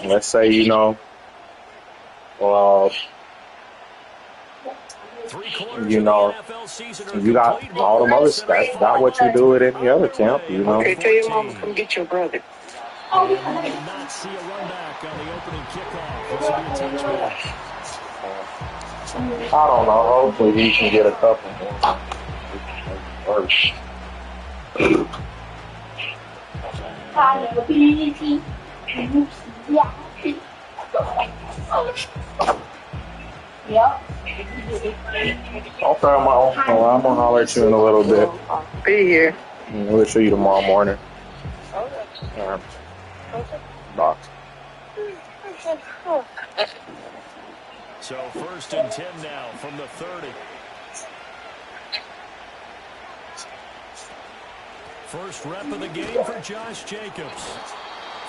let's say, uh, you know, you got all them other stats. Got what you do it in the other camp, Okay, tell your mom to come get your brother. And we will not see a run back on the opening kickoff. This will be a touchback. I don't know. Hopefully he can get a couple more. Okay, I'm gonna holler at you in a little bit. Be here. We'll show you tomorrow morning. Okay. Bye. So 1st and 10 now from the 30. First rep of the game for Josh Jacobs.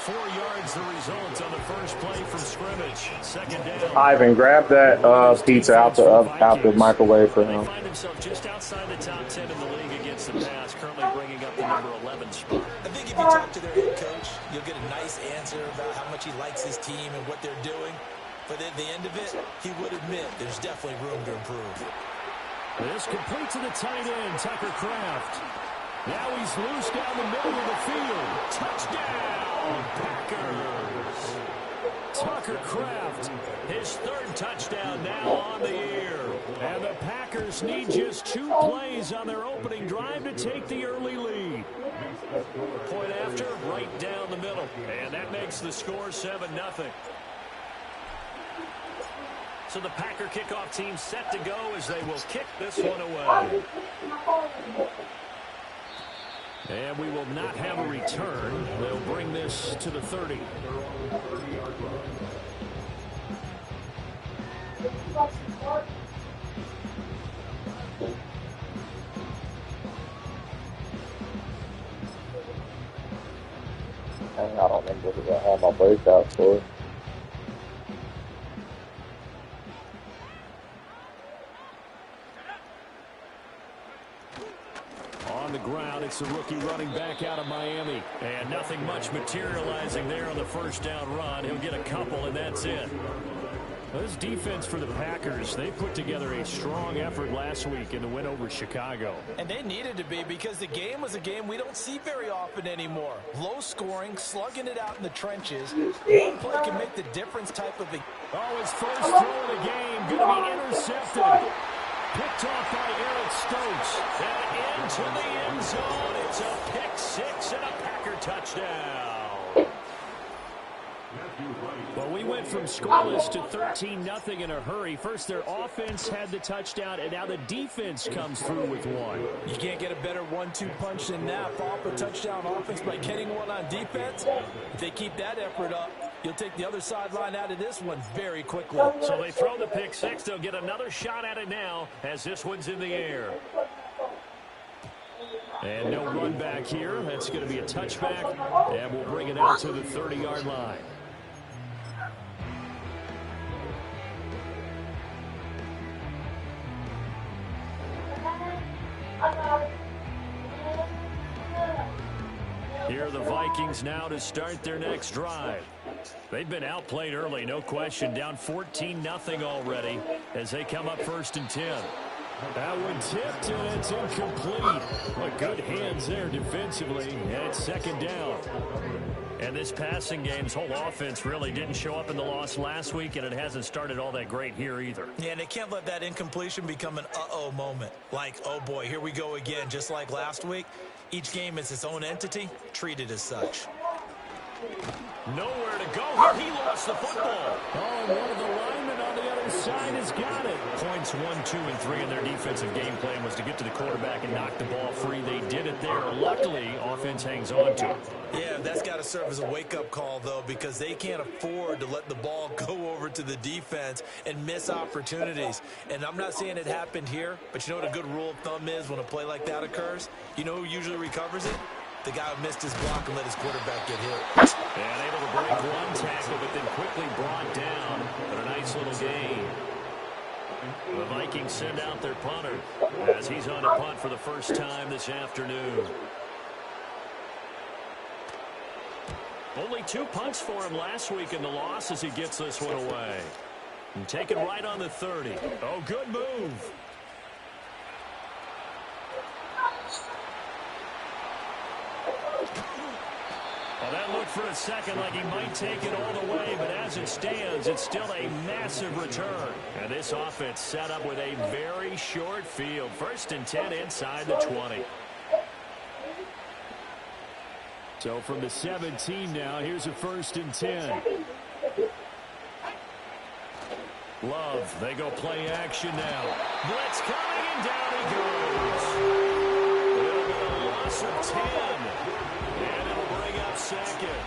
4 yards the result on the first play from scrimmage. Second down. Ivan, grab that pizza out the microwave for him. They find himself just outside the top 10 in the league against the pass, currently bringing up the number 11 spot. I think if you talk to their head coach, you'll get a nice answer about how much he likes his team and what they're doing. But at the end of it, he would admit there's definitely room to improve. This complete to the tight end, Tucker Kraft. Now he's loose down the middle of the field. Touchdown, Packers. Tucker Kraft, his 3rd touchdown now on the year. And the Packers need just 2 plays on their opening drive to take the early lead. Point after, right down the middle. And that makes the score 7-0. So the Packer kickoff team set to go as they will kick this one away. And we will not have a return. They'll bring this to the 30. I don't remember if I had my breakout for it. On the ground, it's the rookie running back out of Miami. And nothing much materializing there on the first down run. He'll get a couple, and that's it. This defense for the Packers, they put together a strong effort last week in the win over Chicago. And they needed to be because the game was a game we don't see very often anymore. Low scoring, slugging it out in the trenches. One play can make the difference type of a... Oh, his first throw of the game going to be intercepted. Picked off by Eric Stokes. And into the end zone. It's a pick 6 and a Packer touchdown. Well, we went from scoreless to 13-0 in a hurry. First, their offense had the touchdown, and now the defense comes through with one. You can't get a better 1-2 punch than that. Off a touchdown offense by getting one on defense. If they keep that effort up, you'll take the other sideline out of this one very quickly. So they throw the pick 6. They'll get another shot at it now as this one's in the air. And no run back here. That's going to be a touchback, and we'll bring it out to the 30-yard line. Here are the Vikings now to start their next drive. They've been outplayed early, no question. Down 14-0 already as they come up 1st and 10. That one tipped, and it's incomplete. But good hands there defensively, and it's 2nd down. And this passing game's whole offense really didn't show up in the loss last week, and it hasn't started all that great here either. Yeah, and they can't let that incompletion become an uh-oh moment. Like, oh boy, here we go again, just like last week. Each game is its own entity, treated as such. Nowhere to go here. He lost the football. Oh, one of the linemen on the other side has got it. Points 1, 2, and 3 in their defensive game plan was to get to the quarterback and knock the ball free. They did it there. Luckily, offense hangs on to it. Yeah, that's got to serve as a wake-up call, though, because they can't afford to let the ball go over to the defense and miss opportunities. And I'm not saying it happened here, but you know what a good rule of thumb is when a play like that occurs? You know who usually recovers it? The guy who missed his block and let his quarterback get hit. And able to break one tackle, but then quickly brought down. But a nice little gain. The Vikings send out their punter as he's on a punt for the first time this afternoon. Only 2 punts for him last week in the loss as he gets this one away. And take it right on the 30. Oh, good move. Well, that looked for a second like he might take it all the way, but as it stands, it's still a massive return. And this offense set up with a very short field. 1st and 10 inside the 20. So from the 17 now, here's a 1st and 10. Love, they go play action now. Blitz coming, and down he goes. It'll be a loss of 10. And it'll bring up 2nd.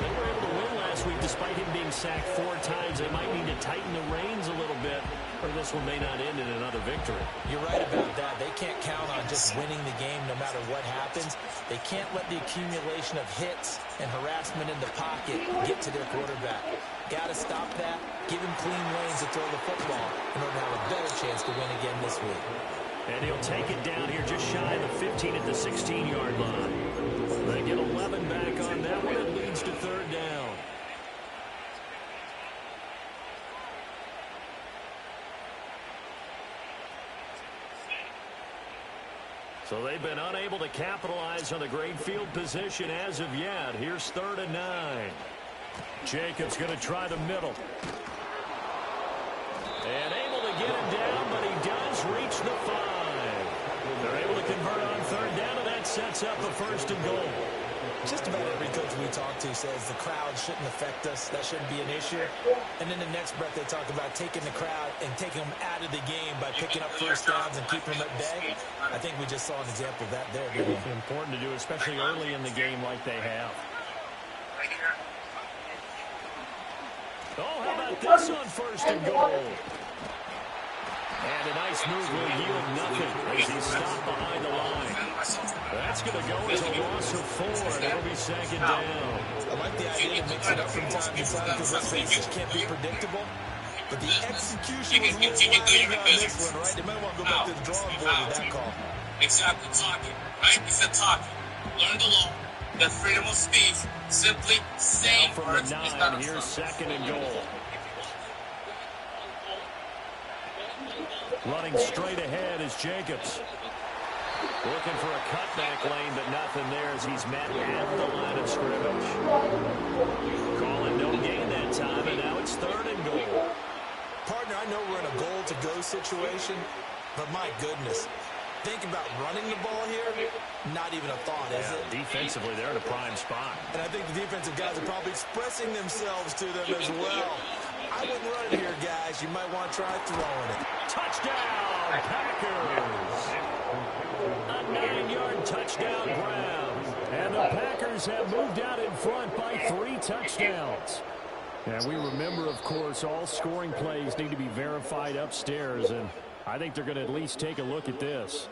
They were able to win last week despite him being sacked 4 times. They might need to tighten the reins a little bit, or this one may not end in another victory. You're right about that. They can't count on just winning the game no matter what happens. They can't let the accumulation of hits and harassment in the pocket get to their quarterback. Got to stop that. Give him clean lanes to throw the football in order to have a better chance to win again this week. And he'll take it down here just shy of the 15 at the 16-yard line. They get 11 back on that one. It leads to 3rd down. So they've been unable to capitalize on the great field position as of yet. Here's 3rd and 9. Jacobs going to try the middle. And able to get him down, but he does reach the 5. They're able to convert on 3rd down, and that sets up a 1st and goal. Just about every coach we talk to says the crowd shouldn't affect us. That shouldn't be an issue. And then the next breath they talk about taking the crowd and taking them out of the game by picking up 1st downs and keeping them at bay. I think we just saw an example of that there, didn't we? It's important to do, especially early in the game like they have. Oh, how about this on 1st and goal? And a nice move will yield nothing as he's stopped behind the line. That's going to go as a loss of 4, and it'll be 2nd down. I like the idea to mix it up from time to time because let's face it, can't be predictable. But the execution was a little lacking on this one, right? They might want to go back to the drawing board with that call. Exactly, talking, right? It's a talking. Learn the law. That's freedom of speech. Simply say now from the 9, here's 2nd and goal. Running straight ahead is Jacobs. Looking for a cutback lane, but nothing there as he's met at the line of scrimmage. Calling no gain that time, and now it's 3rd and goal. Partner, I know we're in a goal-to-go situation, but my goodness. Think about running the ball here. Not even a thought, is it? Defensively, they're in a prime spot. And I think the defensive guys are probably expressing themselves to them as well. I wouldn't run it here, guys. You might want to try throwing it. Touchdown, Packers! A 9-yard touchdown grab. And the Packers have moved out in front by 3 touchdowns. And we remember, of course, all scoring plays need to be verified upstairs, and I think they're going to at least take a look at this.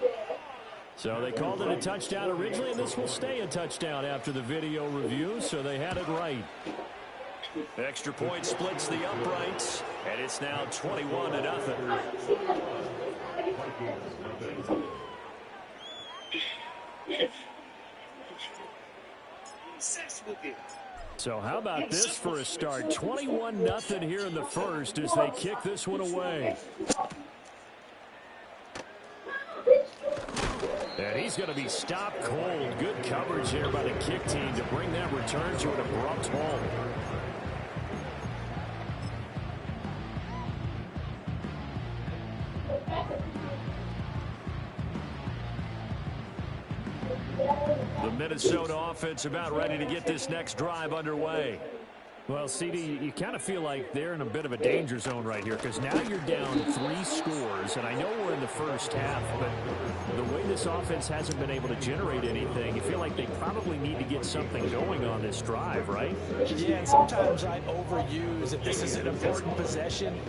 So they called it a touchdown originally, and this will stay a touchdown after the video review, so they had it right. Extra point splits the uprights, and it's now 21-0. So how about this for a start? 21-0 here in the first as they kick this one away. And he's going to be stopped cold. Good coverage here by the kick team to bring that return to an abrupt halt. The Minnesota offense about ready to get this next drive underway. Well, CD, you kind of feel like they're in a bit of a danger zone right here because now you're down 3 scores, and I know we're in the first half, but the way this offense hasn't been able to generate anything, you feel like they probably need to get something going on this drive, right? Yeah, and sometimes I overuse if this is an important possession,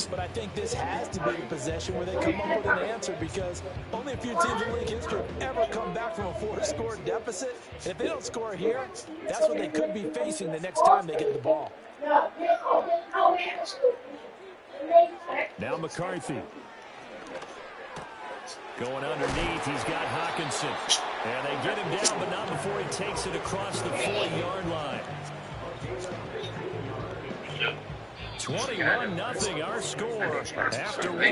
but I think this has to be the possession where they come up with an answer because only a few teams in league history have ever come back from a 4-score deficit. And if they don't score here, that's what they could be facing the next time they get the ball. Now McCarthy. Going underneath, he's got Hawkinson. And they get him down, but not before he takes it across the 40-yard line. 21-0 our score after one.